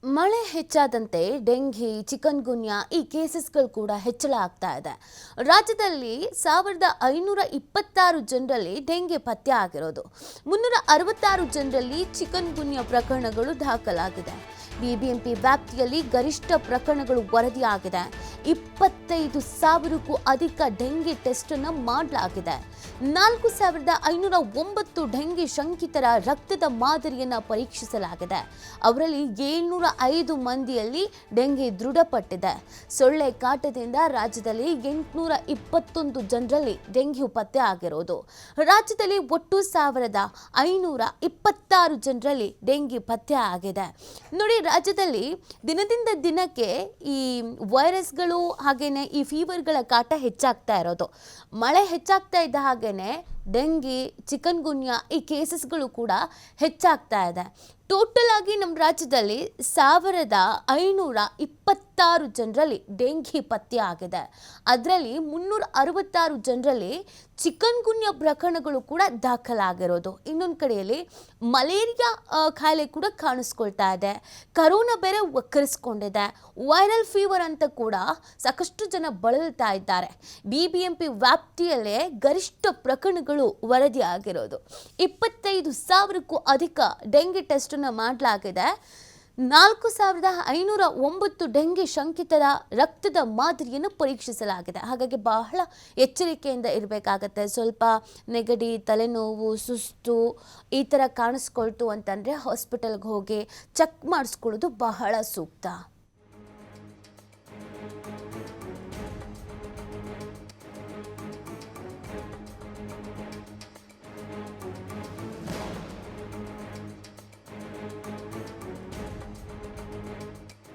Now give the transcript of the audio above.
ಮಳೆ ಹೆಚ್ಚಾದಂತೆ ಡೆಂಘಿ ಚಿಕನ್ಗುನ್ಯಾ ಈ ಕೇಸಸ್ಗಳು ಕೂಡ ಹೆಚ್ಚಳ ಆಗ್ತಾ ಇದೆ. ರಾಜ್ಯದಲ್ಲಿ 1526 ಜನರಲ್ಲಿ ಡೆಂಗಿ ಪತ್ತೆ ಆಗಿರೋದು. 366 ಜನರಲ್ಲಿ ಚಿಕನ್ಗುನ್ಯಾ ಪ್ರಕರಣಗಳು ದಾಖಲಾಗಿದೆ. ಬಿಬಿಎಂಪಿ ವ್ಯಾಪ್ತಿಯಲ್ಲಿ ಗರಿಷ್ಠ ಪ್ರಕರಣಗಳು ವರದಿಯಾಗಿದೆ. 25,000ಕ್ಕೂ ಅಧಿಕ ಡೆಂಗಿ ಟೆಸ್ಟ್ ಅನ್ನು ಮಾಡಲಾಗಿದೆ. 4,509 ಡೆಂಗಿ ಶಂಕಿತರ ರಕ್ತದ ಮಾದರಿಯನ್ನು ಪರೀಕ್ಷಿಸಲಾಗಿದೆ. ಅವರಲ್ಲಿ 705 ಮಂದಿಯಲ್ಲಿ ಡೆಂಗಿ ದೃಢಪಟ್ಟಿದೆ. ಸೊಳ್ಳೆ ಕಾಟದಿಂದ ರಾಜ್ಯದಲ್ಲಿ 821 ಜನರಲ್ಲಿ ಡೆಂಗ್ಯೂ ಪತ್ತೆ ಆಗಿರೋದು. ರಾಜ್ಯದಲ್ಲಿ ಒಟ್ಟು 1,526 ಜನರಲ್ಲಿ ಡೆಂಗಿ ಪತ್ತೆ ಆಗಿದೆ. ನೋಡಿ, ರಾಜ್ಯದಲ್ಲಿ ದಿನದಿಂದ ದಿನಕ್ಕೆ ಈ ವೈರಸ್ಗಳು ಹಾಗೇನೆ ಈ ಫೀವರ್ಗಳ ಕಾಟ ಹೆಚ್ಚಾಗ್ತಾ ಇರೋದು. ಮಳೆ ಹೆಚ್ಚಾಗ್ತಾ ಇದ್ದ ಹಾಗೇನೆ ಡೆಂಗಿ ಚಿಕನ್ಗುನ್ಯಾ ಈ ಕೇಸಸ್ಗಳು ಕೂಡ ಹೆಚ್ಚಾಗ್ತಾ ಇದೆ. ಟೋಟಲ್ ಆಗಿ ನಮ್ಮ ರಾಜ್ಯದಲ್ಲಿ 1,526 ಜನರಲ್ಲಿ ಡೆಂಗಿ ಪತ್ತೆ ಆಗಿದೆ. ಅದರಲ್ಲಿ 366 ಜನರಲ್ಲಿ ಚಿಕನ್ಗುನ್ಯಾ ಪ್ರಕರಣಗಳು ಕೂಡ ದಾಖಲಾಗಿರೋದು. ಇನ್ನೊಂದು ಕಡೆಯಲ್ಲಿ ಮಲೇರಿಯಾ ಕಾಯಿಲೆ ಕೂಡ ಕಾಣಿಸ್ಕೊಳ್ತಾ ಇದೆ. ಕರೋನಾ ಬೇರೆ ವಕ್ಕರಿಸ್ಕೊಂಡಿದೆ. ವೈರಲ್ ಫೀವರ್ ಅಂತ ಕೂಡ ಸಾಕಷ್ಟು ಜನ ಬಳಲ್ತಾ ಇದ್ದಾರೆ. ಬಿಬಿಎಂಪಿ ವ್ಯಾಪ್ತಿಯಲ್ಲೇ ಗರಿಷ್ಠ ಪ್ರಕರಣಗಳು ವರದಿಯಾಗಿರೋದು. 25,000ಕ್ಕೂ ಅಧಿಕ ಡೆಂಗಿ ಟೆಸ್ಟ್ ಮಾಡಲಾಗಿದೆ. 4,509 ಡೆಂಗಿ ಶಂಕಿತರ ರಕ್ತದ ಮಾದರಿಯನ್ನು ಪರೀಕ್ಷಿಸಲಾಗಿದೆ. ಹಾಗಾಗಿ ಬಹಳ ಎಚ್ಚರಿಕೆಯಿಂದ ಇರಬೇಕಾಗತ್ತೆ. ಸ್ವಲ್ಪ ನೆಗಡಿ, ತಲೆನೋವು, ಸುಸ್ತು ಈ ಥರ ಕಾಣಿಸ್ಕೊಳ್ತು ಅಂತಂದರೆ ಹಾಸ್ಪಿಟಲ್ಗೆ ಹೋಗಿ ಚೆಕ್ ಮಾಡಿಸ್ಕೊಳ್ಳೋದು ಬಹಳ ಸೂಕ್ತ.